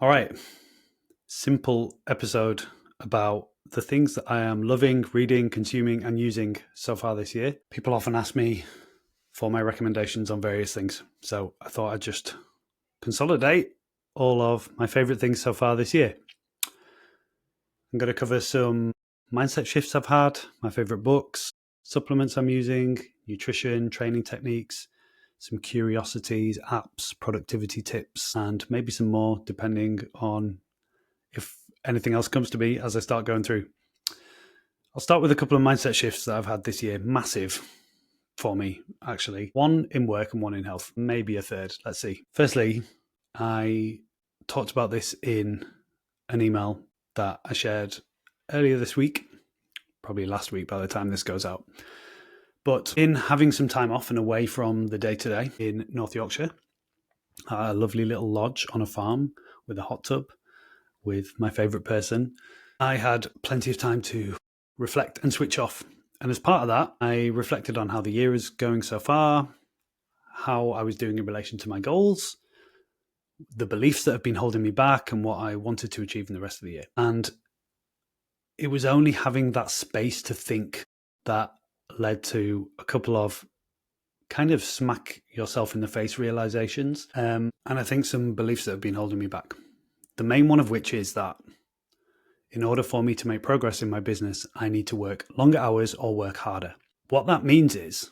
All right. Simple episode about the things that I am loving, reading, consuming, and using so far this year. People often ask me for my recommendations on various things. So I thought I'd just consolidate all of my favorite things so far this year. I'm going to cover some mindset shifts I've had, my favorite books, supplements I'm using, nutrition, training techniques, some curiosities, apps, productivity tips, and maybe some more depending on if anything else comes to me as I start going through. I'll start with a couple of mindset shifts that I've had this year. Massive for me, actually. One in work and one in health. Maybe a third. Let's see. Firstly, I talked about this in an email that I shared earlier this week, probably last week by the time this goes out. But in having some time off and away from the day-to-day in North Yorkshire, a lovely little lodge on a farm with a hot tub with my favourite person, I had plenty of time to reflect and switch off. And as part of that, I reflected on how the year is going so far, how I was doing in relation to my goals, the beliefs that have been holding me back, and what I wanted to achieve in the rest of the year. And it was only having that space to think that led to a couple of kind of smack yourself in the face realizations. And I think some beliefs that have been holding me back. The main one of which is that in order for me to make progress in my business, I need to work longer hours or work harder. What that means is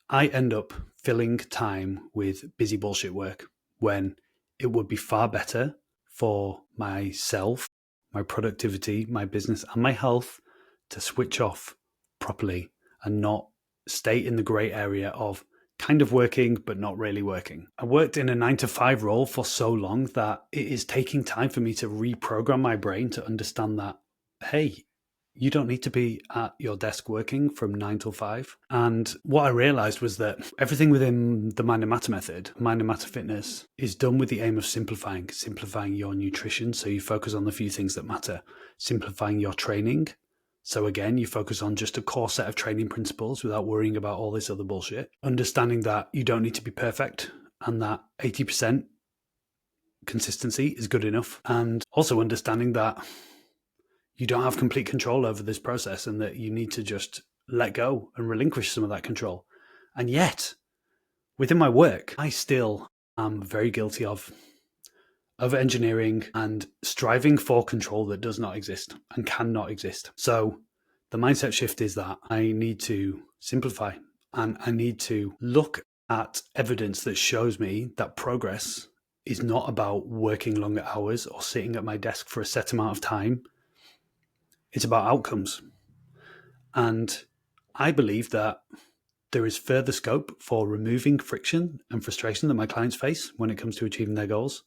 I end up filling time with busy bullshit work when it would be far better for myself, my productivity, my business, and my health to switch off properly and not stay in the grey area of kind of working, but not really working. I worked in a 9-to-5 role for so long that it is taking time for me to reprogram my brain to understand that, hey, you don't need to be at your desk working from 9 till 5. And what I realized was that everything within the Mind and Matter method, Mind and Matter Fitness, is done with the aim of simplifying your nutrition. So you focus on the few things that matter, simplifying your training. So again, you focus on just a core set of training principles without worrying about all this other bullshit. Understanding that you don't need to be perfect and that 80% consistency is good enough. And also understanding that you don't have complete control over this process and that you need to just let go and relinquish some of that control. And yet, within my work, I still am very guilty of engineering and striving for control that does not exist and cannot exist. So the mindset shift is that I need to simplify and I need to look at evidence that shows me that progress is not about working longer hours or sitting at my desk for a set amount of time. It's about outcomes. And I believe that there is further scope for removing friction and frustration that my clients face when it comes to achieving their goals.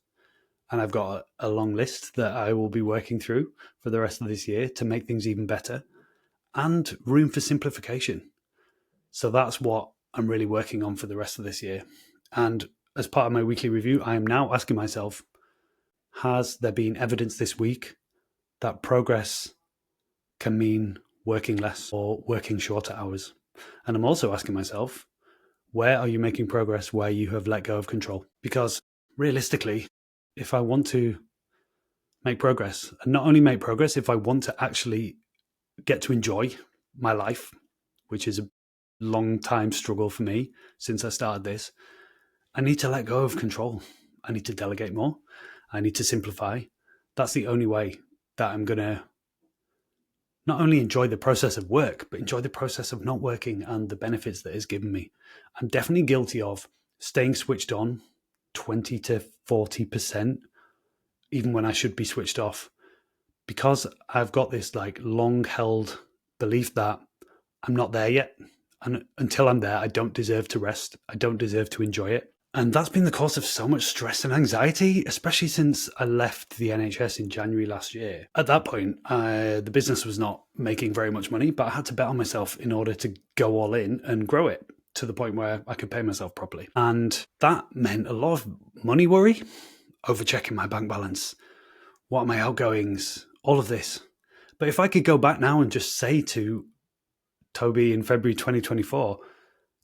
And I've got a long list that I will be working through for the rest of this year to make things even better, and room for simplification. So that's what I'm really working on for the rest of this year. And as part of my weekly review, I am now asking myself, has there been evidence this week that progress can mean working less or working shorter hours? And I'm also asking myself, where are you making progress where you have let go of control? Because realistically, if I want to make progress, and not only make progress, if I want to actually get to enjoy my life, which is a long time struggle for me since I started this, I need to let go of control. I need to delegate more. I need to simplify. That's the only way that I'm going to not only enjoy the process of work, but enjoy the process of not working and the benefits that it's given me. I'm definitely guilty of staying switched on 20 to 40%, even when I should be switched off, because I've got this like long held belief that I'm not there yet. And until I'm there, I don't deserve to rest. I don't deserve to enjoy it. And that's been the cause of so much stress and anxiety, especially since I left the NHS in January last year. At that point, the business was not making very much money, but I had to bet on myself in order to go all in and grow it to the point where I could pay myself properly. And that meant a lot of money worry, over checking my bank balance. What are my outgoings? All of this. But if I could go back now and just say to Toby in February 2024,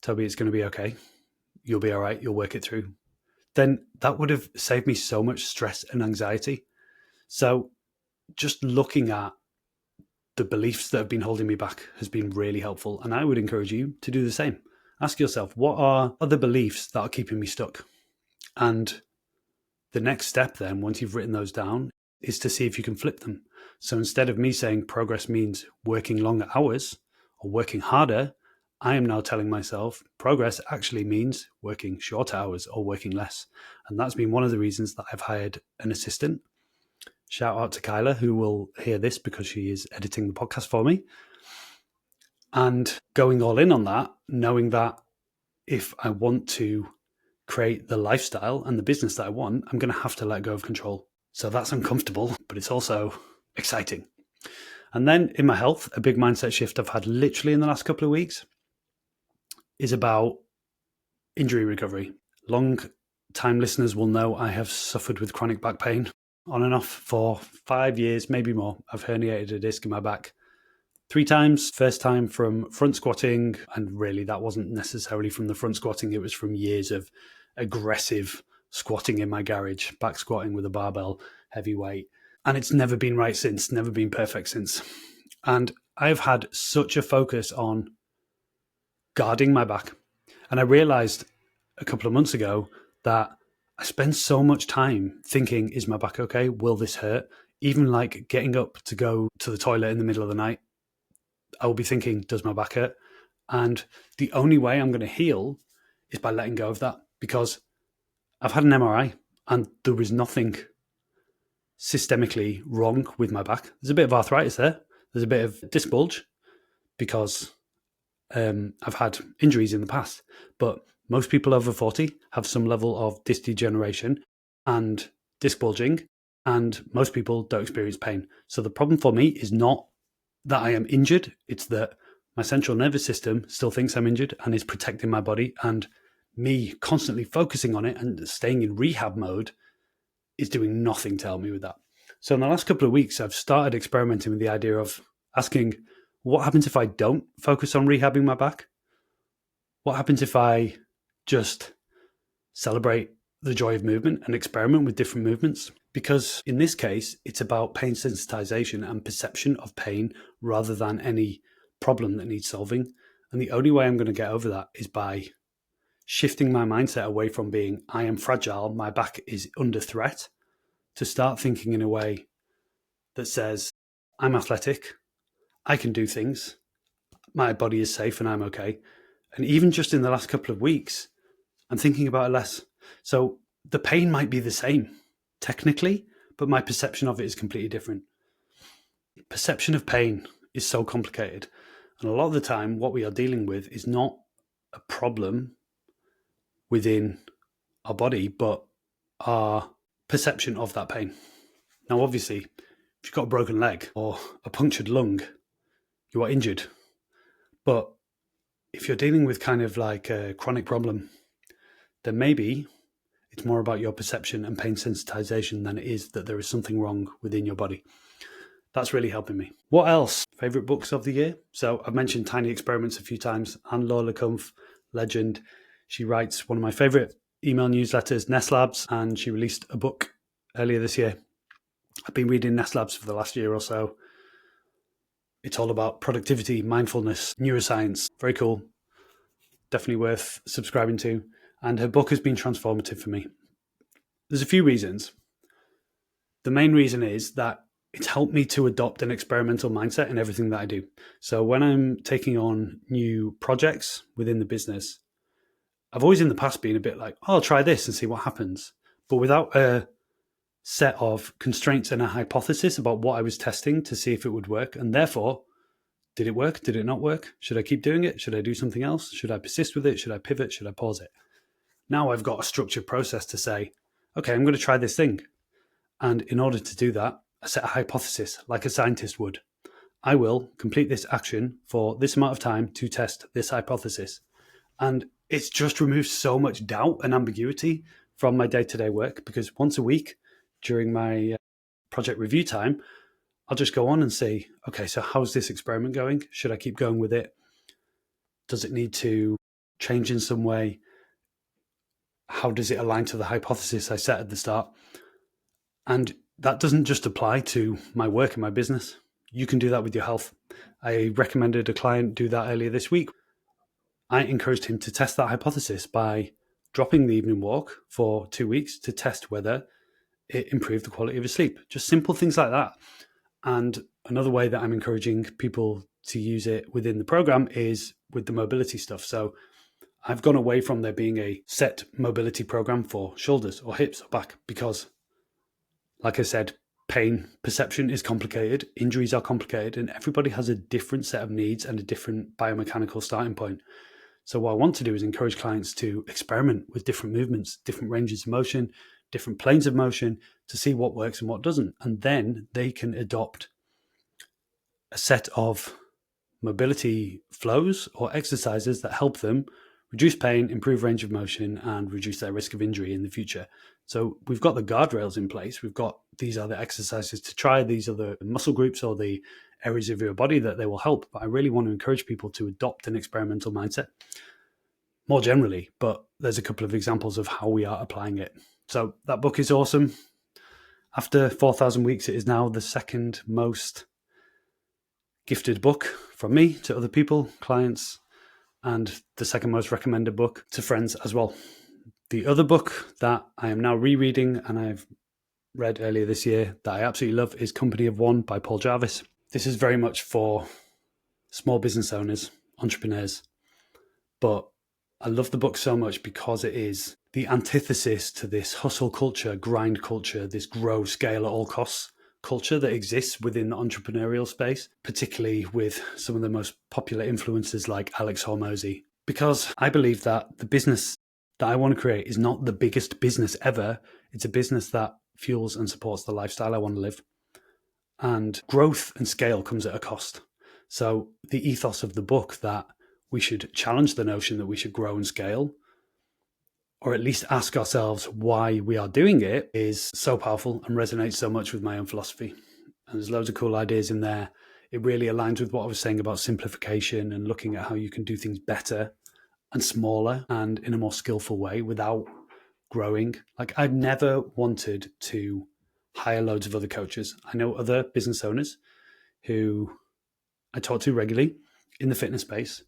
Toby, it's going to be okay. You'll be all right. You'll work it through. then that would have saved me so much stress and anxiety. So just looking at the beliefs that have been holding me back has been really helpful. And I would encourage you to do the same. Ask yourself, what are other beliefs that are keeping me stuck? And the next step then, once you've written those down, is to see if you can flip them. So instead of me saying progress means working longer hours or working harder, I am now telling myself progress actually means working shorter hours or working less. And that's been one of the reasons that I've hired an assistant. Shout out to Kyla, who will hear this because she is editing the podcast for me. And going all in on that, knowing that if I want to create the lifestyle and the business that I want, I'm going to have to let go of control. So that's uncomfortable, but it's also exciting. And then in my health, a big mindset shift I've had literally in the last couple of weeks is about injury recovery. Long time listeners will know I have suffered with chronic back pain on and off for 5 years, maybe more. I've herniated a disc in my back 3 times. First time from front squatting, and really that wasn't necessarily from the front squatting, it was from years of aggressive squatting in my garage, back squatting with a barbell, heavy weight. And it's never been right since, never been perfect since. And I've had such a focus on guarding my back. And I realized a couple of months ago that I spend so much time thinking, is my back okay? Will this hurt? Even like getting up to go to the toilet in the middle of the night, I will be thinking, does my back hurt? And the only way I'm going to heal is by letting go of that, because I've had an MRI and there was nothing systemically wrong with my back. There's a bit of arthritis there. There's a bit of disc bulge because I've had injuries in the past. But most people over 40 have some level of disc degeneration and disc bulging, and most people don't experience pain. So the problem for me is not that I am injured. It's that my central nervous system still thinks I'm injured and is protecting my body. And me constantly focusing on it and staying in rehab mode is doing nothing to help me with that. So in the last couple of weeks, I've started experimenting with the idea of asking, what happens if I don't focus on rehabbing my back? What happens if I just celebrate the joy of movement and experiment with different movements? Because in this case, it's about pain sensitization and perception of pain rather than any problem that needs solving. And the only way I'm going to get over that is by shifting my mindset away from being, I am fragile, my back is under threat, to start thinking in a way that says, I'm athletic, I can do things, my body is safe and I'm okay. And even just in the last couple of weeks, I'm thinking about it less. So the pain might be the same technically, but my perception of it is completely different. Perception of pain is so complicated. And a lot of the time, what we are dealing with is not a problem within our body, but our perception of that pain. Now, obviously, if you've got a broken leg or a punctured lung, you are injured. But if you're dealing with kind of like a chronic problem, then maybe it's more about your perception and pain sensitization than it is that there is something wrong within your body. That's really helping me. What else? Favorite books of the year? So I've mentioned Tiny Experiments a few times. Anne-Laure Lecomte, legend. She writes one of my favorite email newsletters, Nest Labs, and she released a book earlier this year. I've been reading Nest Labs for the last year or so. It's all about productivity, mindfulness, neuroscience. Very cool. Definitely worth subscribing to. And her book has been transformative for me. There's a few reasons. The main reason is that it's helped me to adopt an experimental mindset in everything that I do. So when I'm taking on new projects within the business, I've always in the past been a bit like, oh, I'll try this and see what happens. But without a set of constraints and a hypothesis about what I was testing to see if it would work. And therefore, did it work? Did it not work? Should I keep doing it? Should I do something else? Should I persist with it? Should I pivot? Should I pause it? Now I've got a structured process to say, okay, I'm going to try this thing. And in order to do that, I set a hypothesis like a scientist would. I will complete this action for this amount of time to test this hypothesis. And it's just removed so much doubt and ambiguity from my day-to-day work, because once a week during my project review time, I'll just go on and say, okay, so how's this experiment going? Should I keep going with it? Does it need to change in some way? how does it align to the hypothesis I set at the start? And that doesn't just apply to my work and my business. You can do that with your health. I recommended a client do that earlier this week. I encouraged him to test that hypothesis by dropping the evening walk for 2 weeks to test whether it improved the quality of his sleep. Just simple things like that. And another way that I'm encouraging people to use it within the program is with the mobility stuff. So I've gone away from there being a set mobility program for shoulders or hips or back because, like I said, pain perception is complicated, injuries are complicated, and everybody has a different set of needs and a different biomechanical starting point. So what I want to do is encourage clients to experiment with different movements, different ranges of motion, different planes of motion to see what works and what doesn't. And then they can adopt a set of mobility flows or exercises that help them reduce pain, improve range of motion, and reduce their risk of injury in the future. So we've got the guardrails in place. We've got these are the exercises to try. These are the muscle groups or the areas of your body that they will help. But I really want to encourage people to adopt an experimental mindset more generally. But there's a couple of examples of how we are applying it. So that book is awesome. After 4,000 weeks, it is now the second most gifted book from me to other people, clients, and the second most recommended book to friends as well. The other book that I am now rereading and I've read earlier this year that I absolutely love is Company of One by Paul Jarvis. This is very much for small business owners, entrepreneurs, but I love the book so much because it is the antithesis to this hustle culture, grind culture, this grow, scale at all costs culture that exists within the entrepreneurial space, particularly with some of the most popular influencers like Alex Hormozy. Because I believe that the business that I want to create is not the biggest business ever. It's a business that fuels and supports the lifestyle I want to live. And growth and scale comes at a cost. So the ethos of the book that we should challenge the notion that we should grow and scale, or at least ask ourselves why we are doing it, is so powerful and resonates so much with my own philosophy. And there's loads of cool ideas in there. It really aligns with what I was saying about simplification and looking at how you can do things better and smaller and in a more skillful way without growing. Like, I've never wanted to hire loads of other coaches. I know other business owners who I talk to regularly in the fitness space,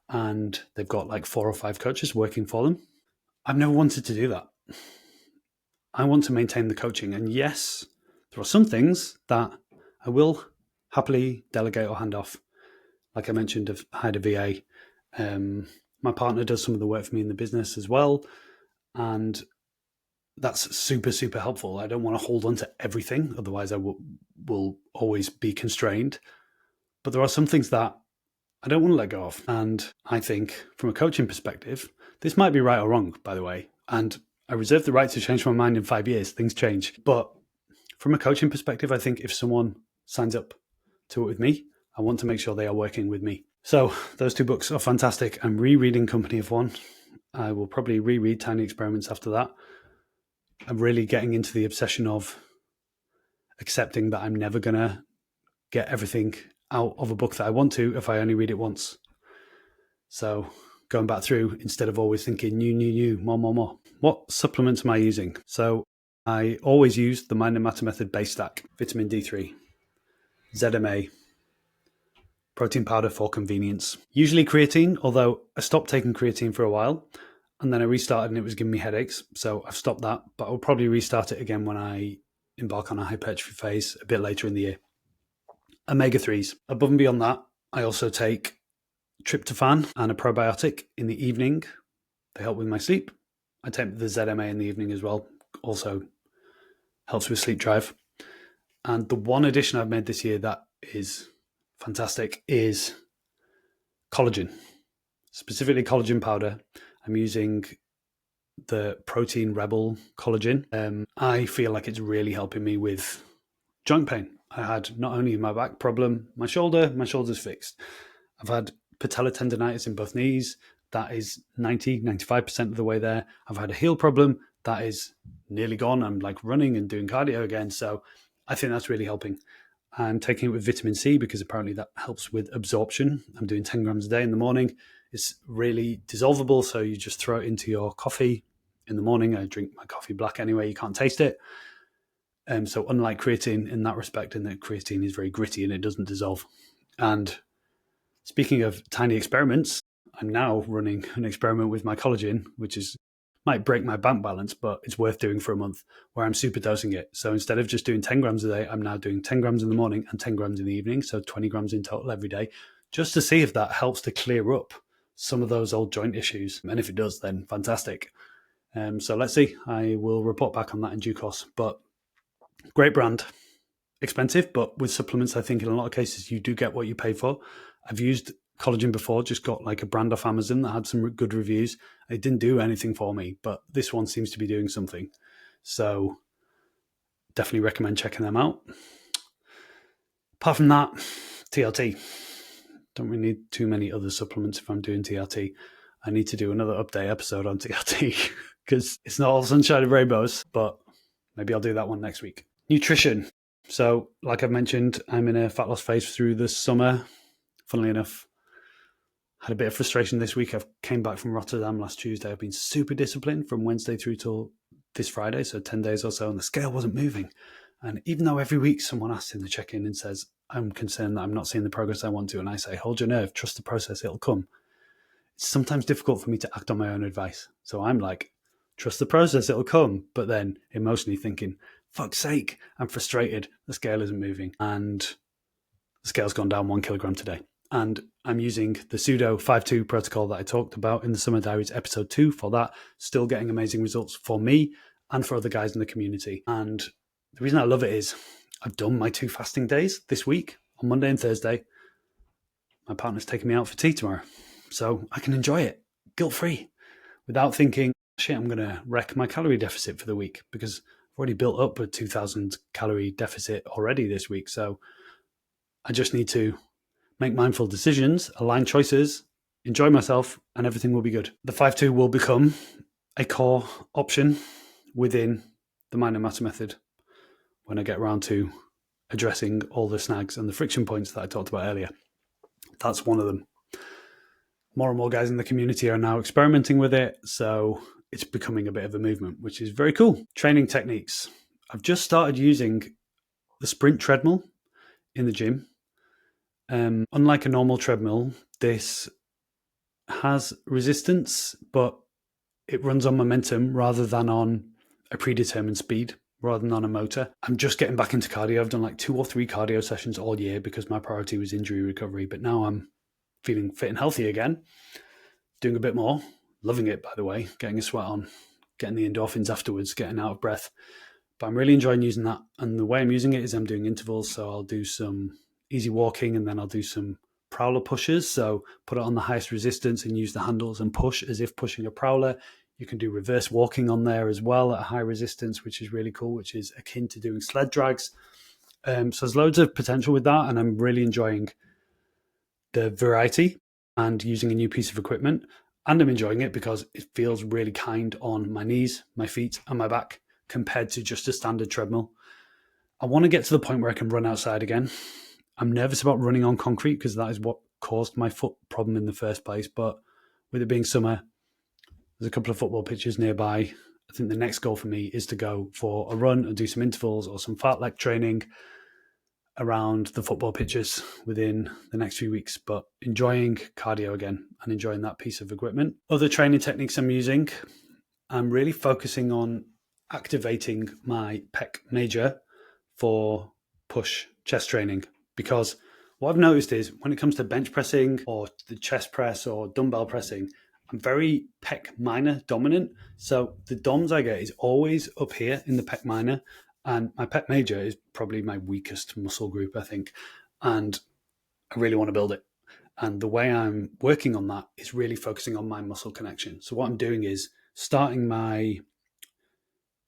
and they've got like 4 or 5 coaches working for them. I've never wanted to do that. I want to maintain the coaching. And yes, there are some things that I will happily delegate or hand off. Like I mentioned, I've hired a VA. My partner does some of the work for me in the business as well. And that's super, super helpful. I don't want to hold on to everything. Otherwise, I will always be constrained. But there are some things that I don't want to let go of. And I think from a coaching perspective, this might be right or wrong, by the way. And I reserve the right to change my mind in 5 years. Things change. But from a coaching perspective, I think if someone signs up to it with me, I want to make sure they are working with me. So those 2 books are fantastic. I'm rereading Company of One. I will probably reread Tiny Experiments after that. I'm really getting into the obsession of accepting that I'm never going to get everything out of a book that I want to if I only read it once. So going back through instead of always thinking new, more. What supplements am I using? So I always use the Mind and Matter Method base stack, vitamin D3, ZMA, protein powder for convenience. Usually creatine, although I stopped taking creatine for a while and then I restarted and it was giving me headaches. So I've stopped that, but I'll probably restart it again when I embark on a hypertrophy phase a bit later in the year. Omega-3s. Above and beyond that, I also take tryptophan and a probiotic in the evening. They help with my sleep. I take the ZMA in the evening as well. Also helps with sleep drive. And the one addition I've made this year that is fantastic is collagen, specifically collagen powder. I'm using the Protein Rebel collagen. I feel like it's really helping me with joint pain. I had not only my back problem, my shoulder's fixed. I've had patellar tendonitis in both knees. That is 95% of the way there. I've had a heel problem. That is nearly gone. I'm like running and doing cardio again. So I think that's really helping. I'm taking it with vitamin C because apparently that helps with absorption. I'm doing 10 grams a day in the morning. It's really dissolvable. So you just throw it into your coffee in the morning. I drink my coffee black anyway. You can't taste it. So unlike creatine in that respect, in that creatine is very gritty and it doesn't dissolve. And speaking of tiny experiments, I'm now running an experiment with my collagen, which might break my bank balance, but it's worth doing for a month, where I'm super dosing it. So instead of just doing 10 grams a day, I'm now doing 10 grams in the morning and 10 grams in the evening. So 20 grams in total every day, just to see if that helps to clear up some of those old joint issues. And if it does, then fantastic. So let's see. I will report back on that in due course. But great brand, expensive, but with supplements, I think in a lot of cases you do get what you pay for. I've used collagen before, just got like a brand off Amazon that had some good reviews. It didn't do anything for me, but this one seems to be doing something. So definitely recommend checking them out. Apart from that, TRT. Don't really need too many other supplements if I'm doing TRT. I need to do another update episode on TRT because it's not all sunshine and rainbows, but maybe I'll do that one next week. Nutrition. So like I've mentioned, I'm in a fat loss phase through the summer. Funnily enough, had a bit of frustration this week. I came back from Rotterdam last Tuesday. I've been super disciplined from Wednesday through till this Friday, so 10 days or so, and the scale wasn't moving. And even though every week someone asks in the check-in and says, I'm concerned that I'm not seeing the progress I want to, and I say, hold your nerve, trust the process, it'll come. It's sometimes difficult for me to act on my own advice. So I'm like, trust the process, it'll come. But then emotionally thinking, fuck's sake, I'm frustrated. The scale isn't moving. And the scale's gone down 1 kilogram today. And I'm using the pseudo 5-2 protocol that I talked about in the Summer Diaries episode 2 for that. Still getting amazing results for me and for other guys in the community. And the reason I love it is I've done my 2 fasting days this week on Monday and Thursday. My partner's taking me out for tea tomorrow. So I can enjoy it guilt-free without thinking, shit, I'm going to wreck my calorie deficit for the week, because I've already built up a 2,000 calorie deficit already this week. So I just need to make mindful decisions, align choices, enjoy myself, and everything will be good. The 5-2 will become a core option within the Mind and Matter method when I get around to addressing all the snags and the friction points that I talked about earlier. That's one of them. More and more guys in the community are now experimenting with it, so it's becoming a bit of a movement, which is very cool. Training techniques. I've just started using the sprint treadmill in the gym. Unlike a normal treadmill, this has resistance, but it runs on momentum rather than on a predetermined speed, rather than on a motor. I'm just getting back into cardio. I've done like 2 or 3 cardio sessions all year because my priority was injury recovery, but now I'm feeling fit and healthy again, doing a bit more, loving it, by the way, getting a sweat on, getting the endorphins afterwards, getting out of breath. But I'm really enjoying using that. And the way I'm using it is I'm doing intervals. So I'll do some easy walking and then I'll do some prowler pushes. So put it on the highest resistance and use the handles and push as if pushing a prowler. You can do reverse walking on there as well at a high resistance, which is really cool, which is akin to doing sled drags. So there's loads of potential with that. And I'm really enjoying the variety and using a new piece of equipment. And I'm enjoying it because it feels really kind on my knees, my feet, and my back compared to just a standard treadmill. I want to get to the point where I can run outside again. I'm nervous about running on concrete because that is what caused my foot problem in the first place. But with it being summer, there's a couple of football pitches nearby. I think the next goal for me is to go for a run and do some intervals or some fartlek training around the football pitches within the next few weeks, but enjoying cardio again and enjoying that piece of equipment. Other training techniques I'm using, I'm really focusing on activating my pec major for push chest training, because what I've noticed is when it comes to bench pressing or the chest press or dumbbell pressing, I'm very pec minor dominant. So the DOMs I get is always up here in the pec minor. And my pec major is probably my weakest muscle group, I think. And I really want to build it. And the way I'm working on that is really focusing on my muscle connection. So what I'm doing is starting my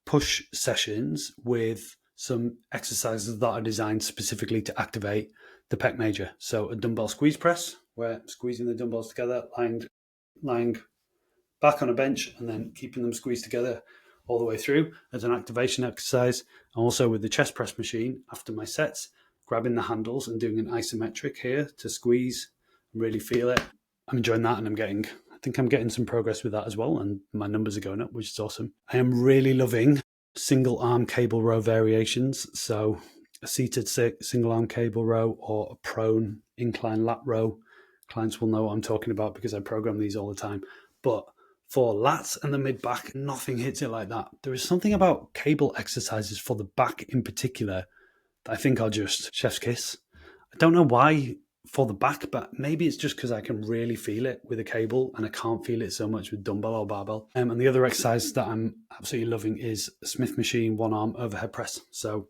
push sessions with some exercises that are designed specifically to activate the pec major. So a dumbbell squeeze press, where I'm squeezing the dumbbells together, lying back on a bench and then keeping them squeezed together all the way through as an activation exercise. And also with the chest press machine, after my sets, grabbing the handles and doing an isometric here to squeeze and really feel it. I'm enjoying that, and I'm getting think I'm getting some progress with that as well, and my numbers are going up, which is awesome. I am really loving single arm cable row variations. So a seated single arm cable row or a prone incline lat row. Clients will know what I'm talking about because I program these all the time. But for lats and the mid back, nothing hits it like that. There is something about cable exercises for the back in particular that I think are just chef's kiss. I don't know why for the back, but maybe it's just because I can really feel it with a cable and I can't feel it so much with dumbbell or barbell. And the other exercise that I'm absolutely loving is a Smith machine one arm overhead press. So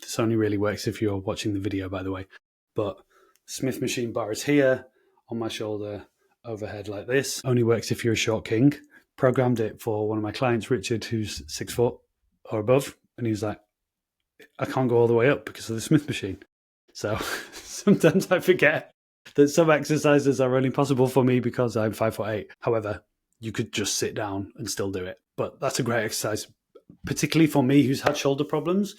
this only really works if you're watching the video, by the way. But Smith machine bar is here on my shoulder, overhead like this. Only works if you're a short king. Programmed it for one of my clients, Richard, who's 6 foot or above. And he was like, I can't go all the way up because of the Smith machine. So sometimes I forget that some exercises are only possible for me because I'm 5'8". However, you could just sit down and still do it. But that's a great exercise, particularly for me who's had shoulder problems.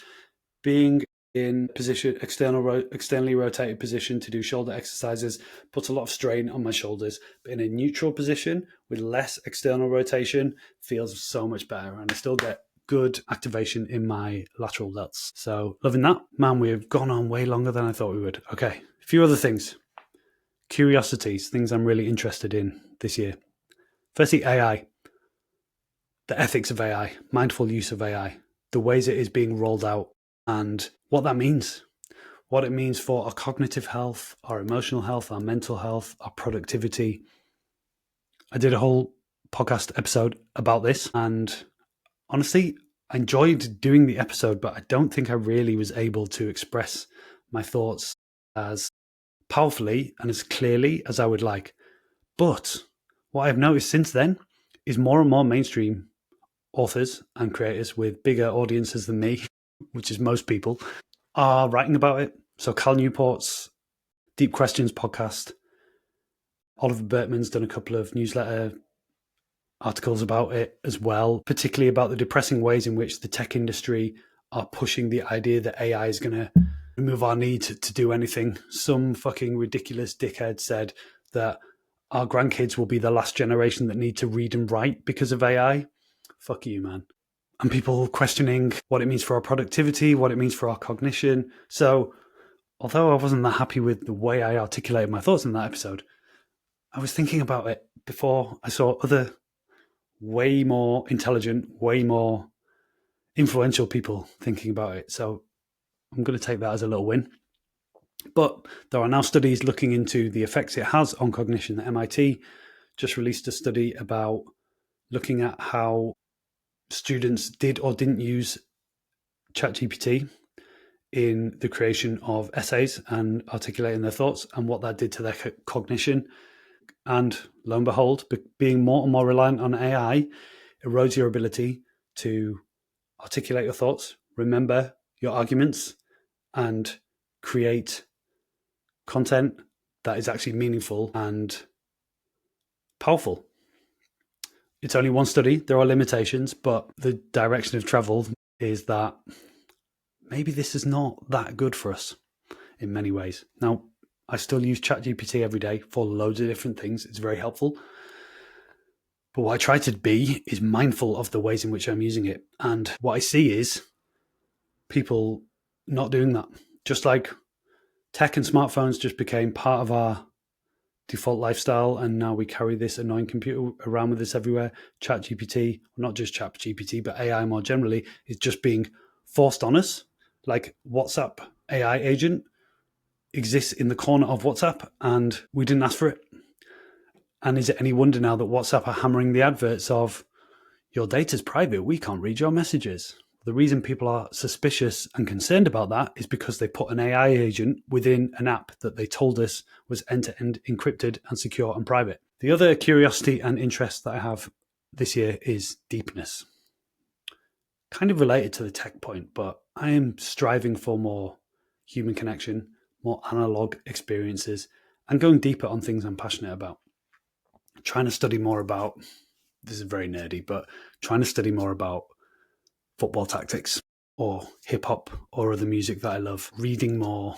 Being in position, externally rotated position to do shoulder exercises puts a lot of strain on my shoulders. But in a neutral position with less external rotation feels so much better, and I still get good activation in my lateral delts. So loving that. Man, we've gone on way longer than I thought we would. Okay, a few other things. Curiosities, things I'm really interested in this year. Firstly, AI. The ethics of AI, mindful use of AI, the ways it is being rolled out, and what that means. What it means for our cognitive health, our emotional health, our mental health, our productivity. I did a whole podcast episode about this, and honestly, I enjoyed doing the episode, but I don't think I really was able to express my thoughts as powerfully and as clearly as I would like. But what I've noticed since then is more and more mainstream authors and creators with bigger audiences than me, which is most people, are writing about it. So Cal Newport's Deep Questions podcast, Oliver Burkeman's done a couple of newsletter articles about it as well, particularly about the depressing ways in which the tech industry are pushing the idea that AI is going to remove our need to do anything. Some fucking ridiculous dickhead said that our grandkids will be the last generation that need to read and write because of AI. Fuck you, man. And people questioning what it means for our productivity, what it means for our cognition. So although I wasn't that happy with the way I articulated my thoughts in that episode, I was thinking about it before I saw other way more intelligent, way more influential people thinking about it. So I'm going to take that as a little win. But there are now studies looking into the effects it has on cognition. MIT just released a study about looking at how students did or didn't use ChatGPT in the creation of essays and articulating their thoughts and what that did to their cognition. And lo and behold, being more and more reliant on AI erodes your ability to articulate your thoughts, remember your arguments, and create content that is actually meaningful and powerful. It's only one study. There are limitations, but the direction of travel is that maybe this is not that good for us in many ways. Now, I still use ChatGPT every day for loads of different things. It's very helpful. But what I try to be is mindful of the ways in which I'm using it. And what I see is people not doing that. Just like tech and smartphones just became part of our default lifestyle, and now we carry this annoying computer around with us everywhere. ChatGPT, not just ChatGPT, but AI more generally, is just being forced on us. Like WhatsApp AI agent exists in the corner of WhatsApp, and we didn't ask for it. And is it any wonder now that WhatsApp are hammering the adverts of your data's private, we can't read your messages? The reason people are suspicious and concerned about that is because they put an AI agent within an app that they told us was end-to-end encrypted and secure and private. The other curiosity and interest that I have this year is deepness. Kind of related to the tech point, but I am striving for more human connection, more analog experiences, and going deeper on things I'm passionate about. Trying to study more about, this is very nerdy, but trying to study more about football tactics or hip hop or other music that I love, reading more,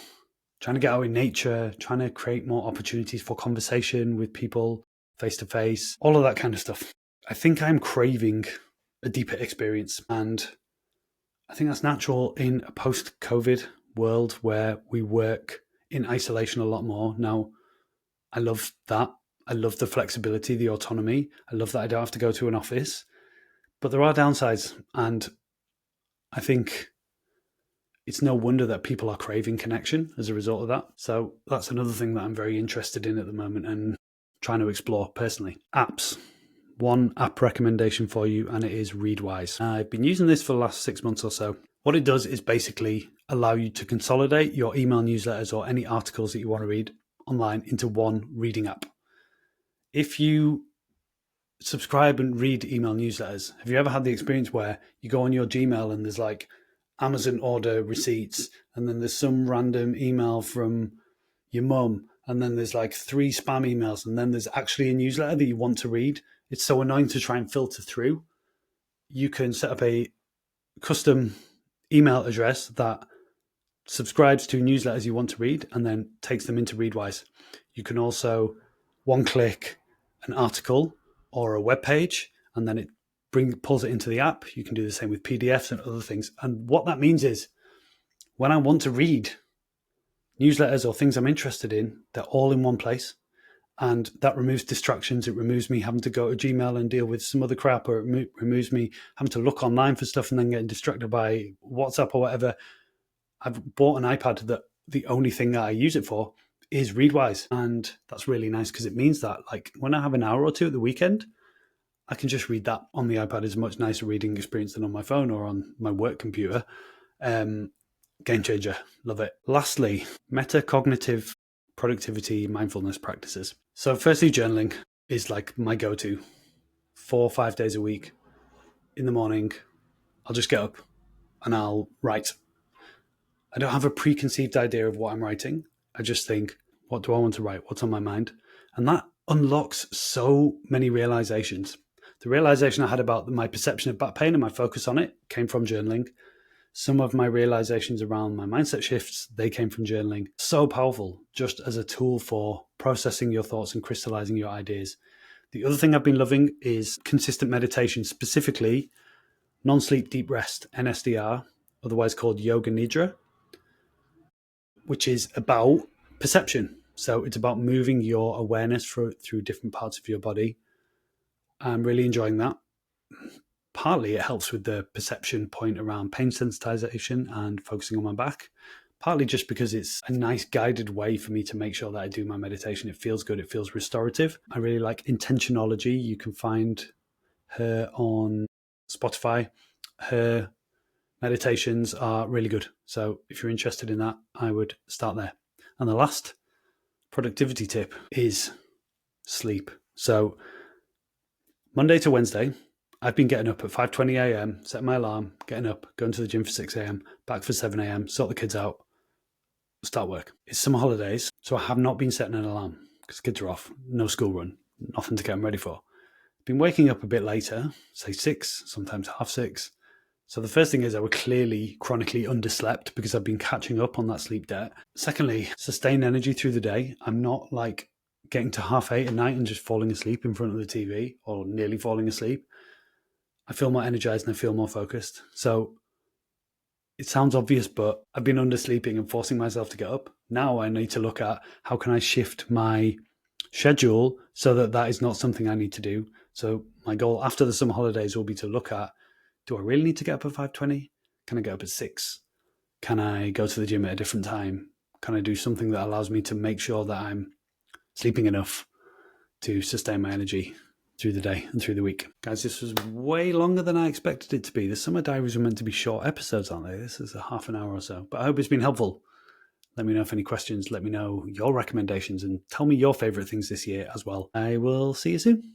trying to get out in nature, trying to create more opportunities for conversation with people, face-to-face, all of that kind of stuff. I think I'm craving a deeper experience, and I think that's natural in a post-COVID world where we work in isolation a lot more. Now, I love that. I love the flexibility, the autonomy. I love that I don't have to go to an office. But there are downsides, and I think it's no wonder that people are craving connection as a result of that. So that's another thing that I'm very interested in at the moment and trying to explore personally. Apps. One app recommendation for you, and it is Readwise. I've been using this for the last 6 months or so. What it does is basically allow you to consolidate your email newsletters or any articles that you want to read online into one reading app. If you subscribe and read email newsletters, have you ever had the experience where you go on your Gmail and there's like Amazon order receipts, and then there's some random email from your mum, and then there's like 3 spam emails, and then there's actually a newsletter that you want to read? It's so annoying to try and filter through. You can set up a custom email address that subscribes to newsletters you want to read and then takes them into Readwise. You can also one-click an article or a web page, and then it pulls it into the app. You can do the same with PDFs and other things. And what that means is when I want to read newsletters or things I'm interested in, they're all in one place. And that removes distractions. It removes me having to go to Gmail and deal with some other crap, or it removes me having to look online for stuff and then getting distracted by WhatsApp or whatever. I've bought an iPad that the only thing that I use it for is Readwise. And that's really nice because it means that like when I have an hour or two at the weekend, I can just read that on the iPad. It's a much nicer reading experience than on my phone or on my work computer. Game changer. Love it. Lastly, metacognitive productivity mindfulness practices. So firstly, journaling is like my go-to. 4 or 5 days a week in the morning, I'll just get up and I'll write. I don't have a preconceived idea of what I'm writing. I just think, what do I want to write? What's on my mind? And that unlocks so many realizations. The realization I had about my perception of back pain and my focus on it came from journaling. Some of my realizations around my mindset shifts, they came from journaling. So powerful, just as a tool for processing your thoughts and crystallizing your ideas. The other thing I've been loving is consistent meditation, specifically non-sleep deep rest, NSDR, otherwise called Yoga Nidra, which is about perception. So it's about moving your awareness through different parts of your body. I'm really enjoying that. Partly it helps with the perception point around pain sensitization and focusing on my back. Partly just because it's a nice guided way for me to make sure that I do my meditation. It feels good. It feels restorative. I really like Intentionology. You can find her on Spotify. Her meditations are really good. So if you're interested in that, I would start there. And the last productivity tip is sleep. So Monday to Wednesday, I've been getting up at 5:20 a.m., setting my alarm, getting up, going to the gym for 6 a.m., back for 7 a.m., sort the kids out, start work. It's summer holidays, so I have not been setting an alarm because kids are off, no school run, nothing to get them ready for. I've been waking up a bit later, say 6, sometimes half 6. So the first thing is I was clearly chronically underslept because I've been catching up on that sleep debt. Secondly, sustain energy through the day. I'm not like getting to 8:30 at night and just falling asleep in front of the TV or nearly falling asleep. I feel more energized and I feel more focused. So it sounds obvious, but I've been undersleeping and forcing myself to get up. Now I need to look at how can I shift my schedule so that that is not something I need to do. So my goal after the summer holidays will be to look at, do I really need to get up at 5:20? Can I get up at 6? Can I go to the gym at a different time? Can I do something that allows me to make sure that I'm sleeping enough to sustain my energy through the day and through the week? Guys, this was way longer than I expected it to be. The Summer Diaries were meant to be short episodes, aren't they? This is a half an hour or so. But I hope it's been helpful. Let me know if any questions. Let me know your recommendations and tell me your favorite things this year as well. I will see you soon.